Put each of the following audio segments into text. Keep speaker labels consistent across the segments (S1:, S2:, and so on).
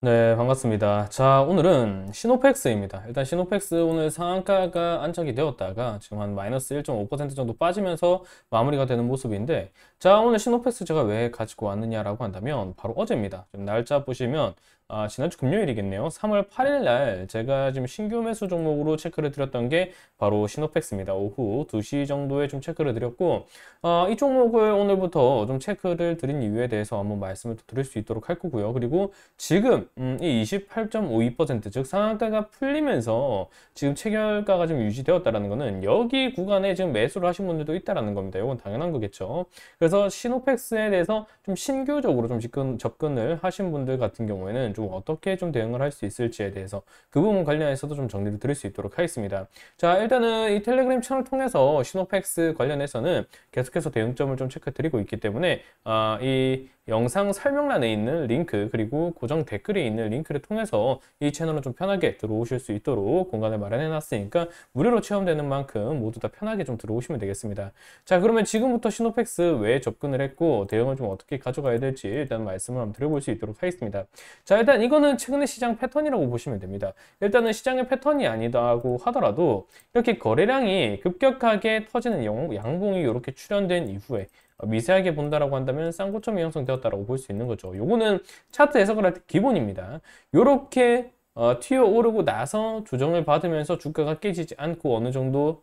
S1: 네, 반갑습니다. 자, 오늘은 시노펙스입니다. 일단 시노펙스 오늘 상한가가 안착이 되었다가 지금 한 마이너스 1.5% 정도 빠지면서 마무리가 되는 모습인데, 자, 오늘 시노펙스 제가 왜 가지고 왔느냐라고 한다면 바로 어제입니다. 좀 날짜 보시면 지난주 금요일이겠네요. 3월 8일 날 제가 지금 신규 매수 종목으로 체크를 드렸던 게 바로 시노펙스입니다. 오후 2시 정도에 좀 체크를 드렸고, 이 종목을 오늘부터 좀 체크를 드린 이유에 대해서 한번 말씀을 또 드릴 수 있도록 할 거고요. 그리고 지금 이 28.52%, 즉 상한가가 풀리면서 지금 체결가가 좀 유지되었다라는 거는 여기 구간에 지금 매수를 하신 분들도 있다라는 겁니다. 이건 당연한 거겠죠. 그래서 시노펙스에 대해서 좀 신규적으로 좀 접근을 하신 분들 같은 경우에는 좀 어떻게 좀 대응을 할 수 있을지에 대해서 그 부분 관련해서도 좀 정리를 드릴 수 있도록 하겠습니다. 자, 일단은 이 텔레그램 채널 통해서 시노펙스 관련해서는 계속해서 대응점을 좀 체크 드리고 있기 때문에 이 영상 설명란에 있는 링크 그리고 고정 댓글에 있는 링크를 통해서 이 채널은 좀 편하게 들어오실 수 있도록 공간을 마련해 놨으니까 무료로 체험되는 만큼 모두 다 편하게 좀 들어오시면 되겠습니다. 자, 그러면 지금부터 시노펙스 왜 접근을 했고 대응을 좀 어떻게 가져가야 될지 일단 말씀을 한번 드려볼 수 있도록 하겠습니다. 자, 일단 이거는 최근의 시장 패턴이라고 보시면 됩니다. 일단은 시장의 패턴이 아니다고 하더라도 이렇게 거래량이 급격하게 터지는 양봉이 이렇게 출현된 이후에 미세하게 본다라고 한다면 쌍고점이 형성되었다라고 볼 수 있는 거죠. 요거는 차트 해석을 할 때 기본입니다. 요렇게 튀어 오르고 나서 조정을 받으면서 주가가 깨지지 않고 어느 정도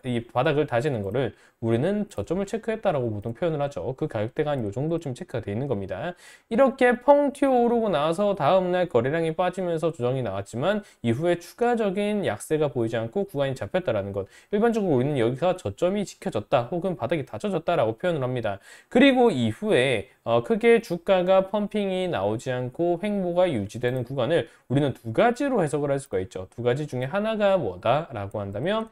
S1: 이 바닥을 다지는 거를 우리는 저점을 체크했다라고 보통 표현을 하죠. 그 가격대가 한 요 정도쯤 체크가 되어 있는 겁니다. 이렇게 펑 튀어 오르고 나서 다음날 거래량이 빠지면서 조정이 나왔지만 이후에 추가적인 약세가 보이지 않고 구간이 잡혔다라는 것. 일반적으로 우리는 여기가 저점이 지켜졌다 혹은 바닥이 다져졌다라고 표현을 합니다. 그리고 이후에 크게 주가가 펌핑이 나오지 않고 횡보가 유지되는 구간을 우리는 두 가지로 해석을 할 수가 있죠. 두 가지 중에 하나가 뭐다라고 한다면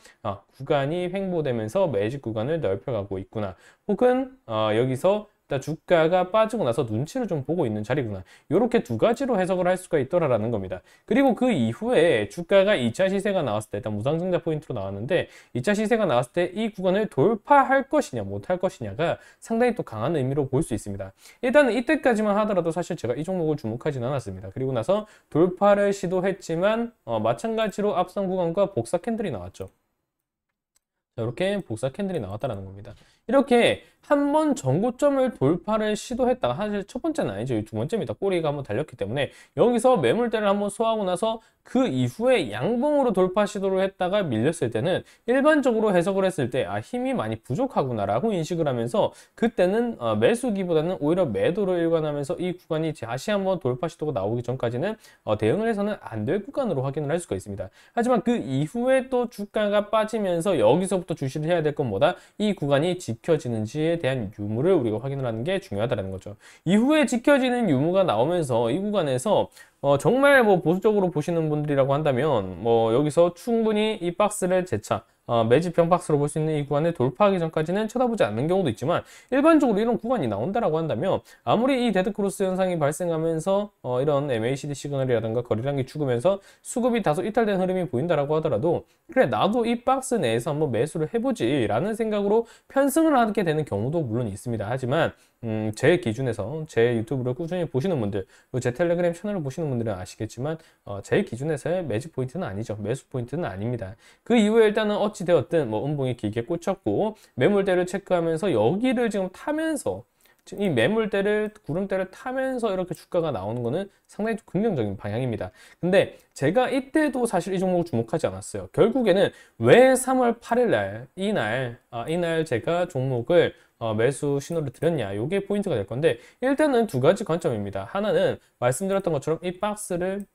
S1: 구간이 횡보되면서 매직 구간을 넓혀가고 있구나. 혹은 여기서 일단 주가가 빠지고 나서 눈치를 좀 보고 있는 자리구나. 이렇게 두 가지로 해석을 할 수가 있더라라는 겁니다. 그리고 그 이후에 주가가 2차 시세가 나왔을 때 일단 무상증자 포인트로 나왔는데 2차 시세가 나왔을 때 이 구간을 돌파할 것이냐 못할 것이냐가 상당히 또 강한 의미로 볼 수 있습니다. 일단은 이때까지만 하더라도 사실 제가 이 종목을 주목하진 않았습니다. 그리고 나서 돌파를 시도했지만 마찬가지로 앞선 구간과 복사 캔들이 나왔죠. 이렇게 복사 캔들이 나왔다는 겁니다. 이렇게 한 번 전고점을 돌파를 시도했다가 사실 첫 번째는 아니죠. 두 번째입니다. 꼬리가 한번 달렸기 때문에 여기서 매물대를 한번 소화하고 나서 그 이후에 양봉으로 돌파 시도를 했다가 밀렸을 때는 일반적으로 해석을 했을 때 힘이 많이 부족하구나라고 인식을 하면서 그때는 매수기보다는 오히려 매도로 일관하면서 이 구간이 다시 한번 돌파 시도가 나오기 전까지는 대응을 해서는 안 될 구간으로 확인을 할 수가 있습니다. 하지만 그 이후에 또 주가가 빠지면서 여기서부터 주시를 해야 될 건 뭐다? 이 구간이 지켜지는지에 대한 유무를 우리가 확인을 하는 게 중요하다는 거죠. 이후에 지켜지는 유무가 나오면서 이 구간에서 정말 뭐 보수적으로 보시는 분들이라고 한다면 여기서 충분히 이 박스를 재차 매집형 박스로 볼 수 있는 이 구간을 돌파하기 전까지는 쳐다보지 않는 경우도 있지만 일반적으로 이런 구간이 나온다라고 한다면 아무리 이 데드크로스 현상이 발생하면서 이런 MACD 시그널이라든가 거래량이 죽으면서 수급이 다소 이탈된 흐름이 보인다라고 하더라도 그래 나도 이 박스 내에서 한번 매수를 해보지 라는 생각으로 편승을 하게 되는 경우도 물론 있습니다. 하지만 제 기준에서 제 유튜브를 꾸준히 보시는 분들 그리고 제 텔레그램 채널을 보시는 분들은 아시겠지만 제 기준에서의 매집 포인트는 아니죠. 매수 포인트는 아닙니다. 그 이후에 일단은 어찌 되었든 음봉이 길게 꽂혔고 매물대를 체크하면서 여기를 지금 타면서 이 매물대를 구름대를 타면서 이렇게 주가가 나오는 거는 상당히 긍정적인 방향입니다. 근데 제가 이때도 사실 이 종목을 주목하지 않았어요. 결국에는 왜 3월 8일 날 이날 제가 종목을 매수 신호를 드렸냐 이게 포인트가 될 건데 일단은 두 가지 관점입니다. 하나는 말씀드렸던 것처럼 이 박스를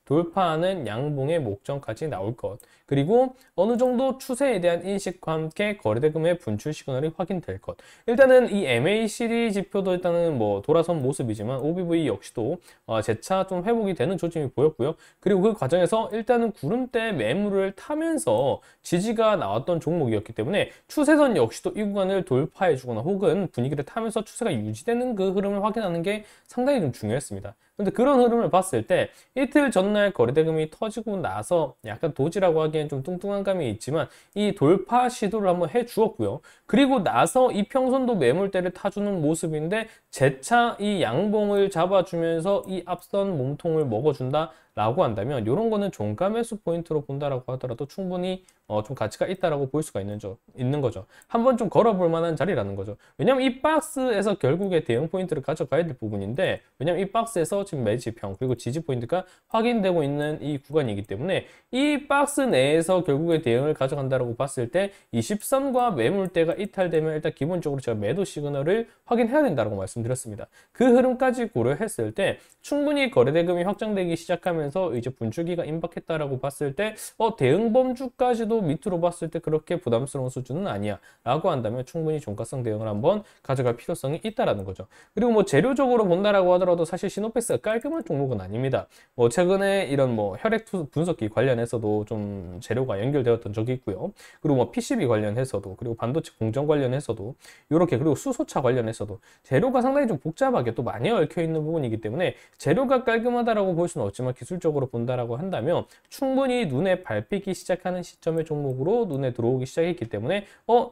S1: 돌파하는 양봉의 목전까지 나올 것 그리고 어느 정도 추세에 대한 인식과 함께 거래대금의 분출 시그널이 확인될 것 일단은 이 MACD 지표도 일단은 돌아선 모습이지만 OBV 역시도 재차 좀 회복이 되는 조짐이 보였고요. 그리고 그 과정에서 일단은 구름대 매물을 타면서 지지가 나왔던 종목이었기 때문에 추세선 역시도 이 구간을 돌파해 주거나 혹은 분위기를 타면서 추세가 유지되는 그 흐름을 확인하는 게 상당히 좀 중요했습니다. 근데 그런 흐름을 봤을 때 이틀 전날 거래대금이 터지고 나서 약간 도지라고 하기엔 좀 뚱뚱한 감이 있지만 이 돌파 시도를 한번 해 주었고요. 그리고 나서 이평선도 매물대를 타주는 모습인데 재차 이 양봉을 잡아주면서 이 앞선 몸통을 먹어준다 라고 한다면 이런 거는 종가 매수 포인트로 본다라고 하더라도 충분히 좀 가치가 있다라고 볼 수가 있는 거죠. 한번 좀 걸어볼 만한 자리라는 거죠. 왜냐면 이 박스에서 결국에 대응 포인트를 가져가야 될 부분인데, 왜냐면 이 박스에서 지금 매집형 그리고 지지 포인트가 확인되고 있는 이 구간이기 때문에 이 박스 내에서 결국에 대응을 가져간다라고 봤을 때 20선과 매물대가 이탈되면 일단 기본적으로 제가 매도 시그널을 확인해야 된다고 말씀드렸습니다. 그 흐름까지 고려했을 때 충분히 거래대금이 확장되기 시작하면서 이제 분출기가 임박했다라고 봤을 때 대응 범주까지도 밑으로 봤을 때 그렇게 부담스러운 수준은 아니야 라고 한다면 충분히 종가성 대응을 한번 가져갈 필요성이 있다라는 거죠. 그리고 뭐 재료적으로 본다라고 하더라도 사실 시노펙스가 깔끔한 종목은 아닙니다. 뭐 최근에 이런 뭐 혈액 분석기 관련해서도 좀 재료가 연결되었던 적이 있고요. 그리고 뭐 PCB 관련해서도, 그리고 반도체 공정 관련해서도 이렇게, 그리고 수소차 관련해서도 재료가 상당히 좀 복잡하게 또 많이 얽혀 있는 부분이기 때문에 재료가 깔끔하다라고 볼 수는 없지만 기술적으로 본다라고 한다면 충분히 눈에 밟히기 시작하는 시점의 종목으로 눈에 들어오기 시작했기 때문에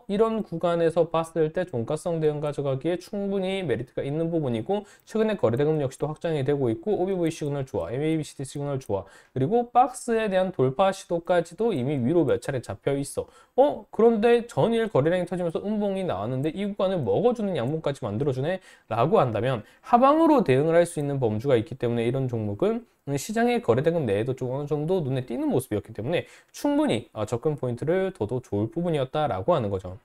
S1: 이런 구간에서 봤을 때 종가성 대응 가져가기에 충분히 메리트가 있는 부분이고, 최근에 거래대금 역시도 확장이 되고 있고 OBV 시그널 좋아, MACD 시그널 좋아, 그리고 박스에 대한 돌파 시도까지도 이미 위로 몇 차례 잡혀 있어. 그런데 전일 거래량이 터지면서 음봉이 나왔는데 이 구간을 먹어주는 양봉까지 만들어주네 라고 한다면 하방으로 대응을 할 수 있는 범주가 있기 때문에 이런 종목은 시장의 거래대금 내에도 좀 어느 정도 눈에 띄는 모습이었기 때문에 충분히 접근 포인트를 둬도 좋을 부분이었다라고 하는 거죠.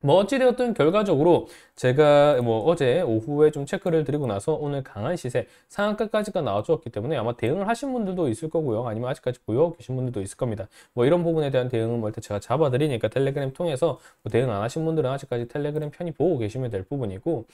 S1: 뭐 어찌되었든 결과적으로 제가 뭐 어제 오후에 좀 체크를 드리고 나서 오늘 강한 시세 상한가까지가 나와주었기 때문에 아마 대응을 하신 분들도 있을 거고요. 아니면 아직까지 보유 계신 분들도 있을 겁니다. 뭐 이런 부분에 대한 대응은 뭐 일단 제가 잡아드리니까 텔레그램 통해서 뭐 대응 안 하신 분들은 아직까지 텔레그램 편히 보고 계시면 될 부분이고,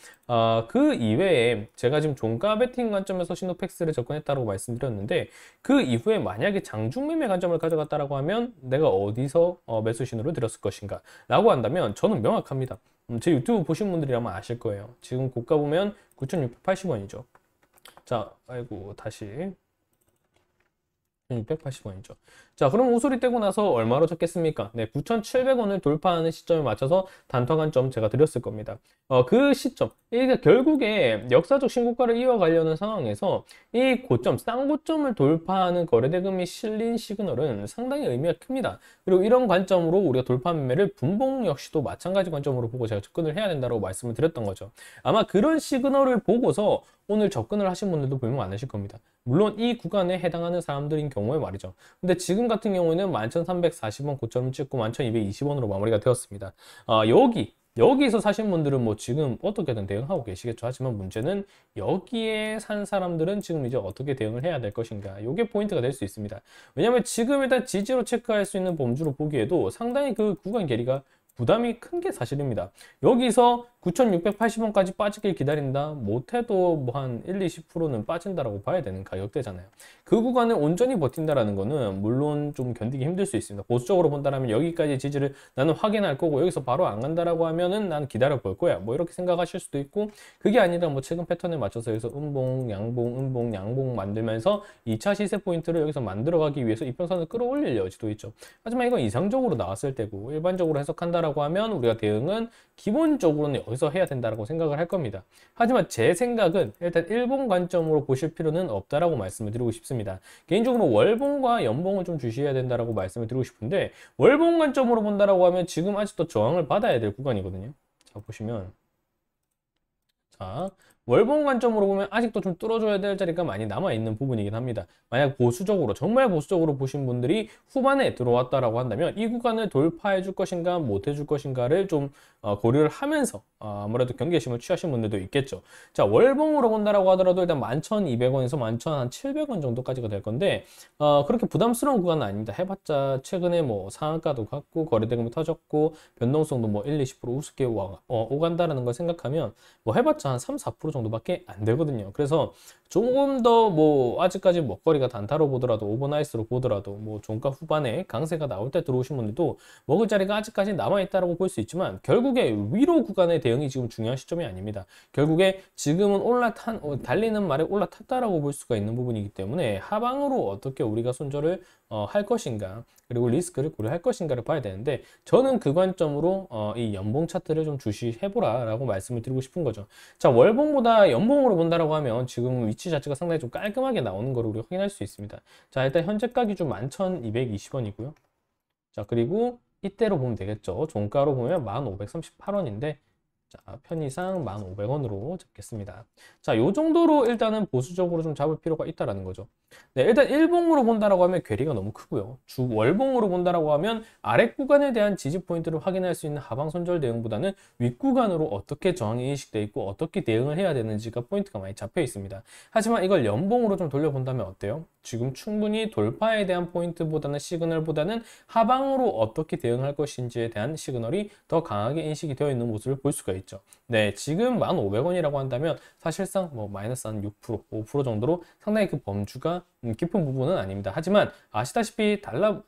S1: 그 이외에 제가 지금 종가 베팅 관점에서 시노펙스를 접근했다고 말씀드렸는데, 그 이후에 만약에 장중매매 관점을 가져갔다라고 하면 내가 어디서 매수 신호를 드렸을 것인가 라고 한다면 저는 명확합니다. 제 유튜브 보신 분들이라면 아실 거예요. 지금 고가 보면 9,680원이죠. 자, 아이고 다시 680원이죠. 자, 그럼 우소리 떼고 나서 얼마로 잡겠습니까? 네, 9,700원을 돌파하는 시점에 맞춰서 단타 관점 제가 드렸을 겁니다. 그 시점, 이게 결국에 역사적 신고가를 이어가려는 상황에서 이 고점, 싼 고점을 돌파하는 거래대금이 실린 시그널은 상당히 의미가 큽니다. 그리고 이런 관점으로 우리가 돌파 매매를 분봉 역시도 마찬가지 관점으로 보고 제가 접근을 해야 된다고 말씀을 드렸던 거죠. 아마 그런 시그널을 보고서 오늘 접근을 하신 분들도 분명 많으실 겁니다. 물론 이 구간에 해당하는 사람들인 경우에 말이죠. 근데 지금 같은 경우에는 11,340원 고점을 찍고 11,220원으로 마무리가 되었습니다. 여기서 사신 분들은 뭐 지금 어떻게든 대응하고 계시겠죠. 하지만 문제는 여기에 산 사람들은 지금 이제 어떻게 대응을 해야 될 것인가. 이게 포인트가 될 수 있습니다. 왜냐하면 지금 일단 지지로 체크할 수 있는 범주로 보기에도 상당히 그 구간 괴리가 부담이 큰 게 사실입니다. 여기서 9,680원까지 빠지길 기다린다? 못해도 뭐 한 1, 20%는 빠진다라고 봐야 되는 가격대잖아요. 그 구간을 온전히 버틴다라는 거는 물론 좀 견디기 힘들 수 있습니다. 보수적으로 본다면 여기까지 지지를 나는 확인할 거고 여기서 바로 안 간다라고 하면은 난 기다려 볼 거야. 뭐 이렇게 생각하실 수도 있고, 그게 아니라 뭐 최근 패턴에 맞춰서 여기서 음봉, 양봉, 음봉, 양봉 만들면서 2차 시세 포인트를 여기서 만들어가기 위해서 이평선을 끌어올릴 여지도 있죠. 하지만 이건 이상적으로 나왔을 때고 일반적으로 해석한다라고 하면 우리가 대응은 기본적으로는 여기서 해야 된다고 생각을 할 겁니다. 하지만 제 생각은 일단 일봉 관점으로 보실 필요는 없다라고 말씀을 드리고 싶습니다. 개인적으로 월봉과 연봉을 좀 주셔야 된다라고 말씀을 드리고 싶은데, 월봉 관점으로 본다라고 하면 지금 아직도 저항을 받아야 될 구간이거든요. 자, 보시면 자, 월봉 관점으로 보면 아직도 좀 뚫어줘야 될 자리가 많이 남아있는 부분이긴 합니다. 만약 보수적으로, 정말 보수적으로 보신 분들이 후반에 들어왔다라고 한다면 이 구간을 돌파해 줄 것인가 못 해줄 것인가를 좀 고려를 하면서 아무래도 경계심을 취하신 분들도 있겠죠. 자, 월봉으로 본다라고 하더라도 일단 11,200원에서 11,700원 정도까지가 될 건데 그렇게 부담스러운 구간은 아닙니다. 해봤자 최근에 뭐 상한가도 갔고 거래대금이 터졌고 변동성도 뭐 1, 20% 우습게 오간다라는 걸 생각하면 뭐 해봤자 한 3, 4% 5% 정도밖에 안 되거든요. 그래서 조금 더 뭐 아직까지 먹거리가 단타로 보더라도 오버나이스로 보더라도 뭐 종가 후반에 강세가 나올 때 들어오신 분들도 먹을 자리가 아직까지 남아있다라고 볼 수 있지만 결국에 위로 구간의 대응이 지금 중요한 시점이 아닙니다. 결국에 지금은 달리는 말에 올라탔다라고 볼 수가 있는 부분이기 때문에 하방으로 어떻게 우리가 손절을 할 것인가 그리고 리스크를 고려할 것인가를 봐야 되는데 저는 그 관점으로 이 연봉 차트를 좀 주시해보라 라고 말씀을 드리고 싶은 거죠. 자, 월봉보다 연봉으로 본다라고 하면 지금 위치 자체가 상당히 좀 깔끔하게 나오는 거를 우리 확인할 수 있습니다. 자, 일단 현재가 기준 11,220원이고요. 자, 그리고 이때로 보면 되겠죠. 종가로 보면 1,538원인데 자, 편의상 1,500원으로 잡겠습니다. 자, 요 정도로 일단은 보수적으로 좀 잡을 필요가 있다라는 거죠. 네, 일단 일봉으로 본다라고 하면 괴리가 너무 크고요. 월봉으로 본다라고 하면 아래 구간에 대한 지지 포인트를 확인할 수 있는 하방 손절 대응보다는 윗 구간으로 어떻게 저항이 인식돼 있고 어떻게 대응을 해야 되는지가 포인트가 많이 잡혀 있습니다. 하지만 이걸 연봉으로 좀 돌려본다면 어때요? 지금 충분히 돌파에 대한 포인트보다는 시그널보다는 하방으로 어떻게 대응할 것인지에 대한 시그널이 더 강하게 인식이 되어 있는 모습을 볼 수가 있죠. 네, 지금 1,500원이라고 한다면 사실상 뭐 마이너스 한 6%, 5% 정도로 상당히 그 범주가 깊은 부분은 아닙니다. 하지만 아시다시피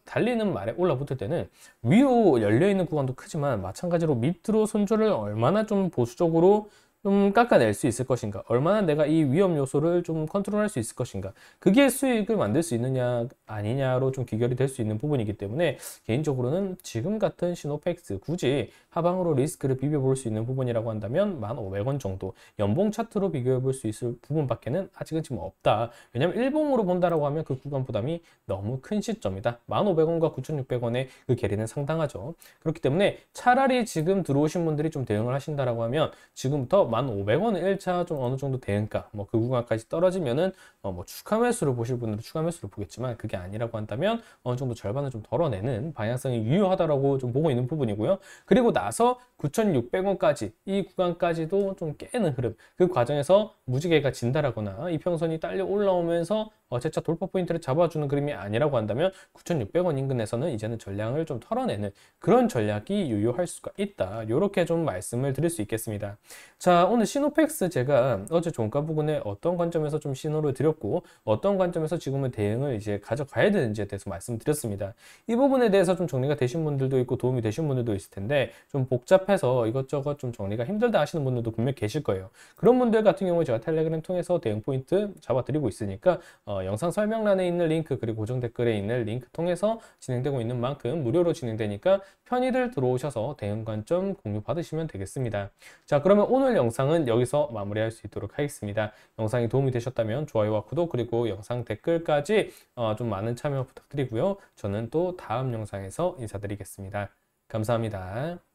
S1: 달리는 말에 올라붙을 때는 위로 열려있는 구간도 크지만 마찬가지로 밑으로 손절을 얼마나 좀 보수적으로 좀 깎아낼 수 있을 것인가, 얼마나 내가 이 위험 요소를 좀 컨트롤할 수 있을 것인가, 그게 수익을 만들 수 있느냐 아니냐로 좀 귀결이 될 수 있는 부분이기 때문에 개인적으로는 지금 같은 시노펙스 굳이 하방으로 리스크를 비벼볼 수 있는 부분이라고 한다면 1,500원 정도 연봉 차트로 비교해 볼 수 있을 부분밖에는 아직은 지금 없다. 왜냐면 일봉으로 본다라고 하면 그 구간 부담이 너무 큰 시점이다. 1,500원과 9,600원의 그 괴리는 상당하죠. 그렇기 때문에 차라리 지금 들어오신 분들이 좀 대응을 하신다라고 하면 지금부터 1,500원을 1차 좀 어느 정도 대응가, 뭐 그 구간까지 떨어지면은 뭐 추가 매수를 보실 분들은 추가 매수를 보겠지만 그게 아니라고 한다면 어느 정도 절반을 좀 덜어내는 방향성이 유효하다라고 좀 보고 있는 부분이고요. 그리고 나서 9,600원까지 이 구간까지도 좀 깨는 흐름, 그 과정에서 무지개가 진다라거나 이평선이 딸려 올라오면서 재차 돌파 포인트를 잡아주는 그림이 아니라고 한다면 9,600원 인근에서는 이제는 전량을 좀 털어내는 그런 전략이 유효할 수가 있다. 이렇게 좀 말씀을 드릴 수 있겠습니다. 자, 오늘 시노펙스 제가 어제 종가 부근에 어떤 관점에서 좀 신호를 드렸고 어떤 관점에서 지금은 대응을 이제 가져가야 되는지에 대해서 말씀드렸습니다. 이 부분에 대해서 좀 정리가 되신 분들도 있고 도움이 되신 분들도 있을 텐데 좀 복잡해서 이것저것 좀 정리가 힘들다 하시는 분들도 분명 계실 거예요. 그런 분들 같은 경우에 제가 텔레그램 통해서 대응 포인트 잡아드리고 있으니까 영상 설명란에 있는 링크 그리고 고정 댓글에 있는 링크 통해서 진행되고 있는 만큼 무료로 진행되니까 편의들 들어오셔서 대응 관점 공유 받으시면 되겠습니다. 자, 그러면 오늘 영상은 여기서 마무리할 수 있도록 하겠습니다. 영상이 도움이 되셨다면 좋아요와 구독 그리고 영상 댓글까지 좀 많은 참여 부탁드리고요. 저는 또 다음 영상에서 인사드리겠습니다. 감사합니다.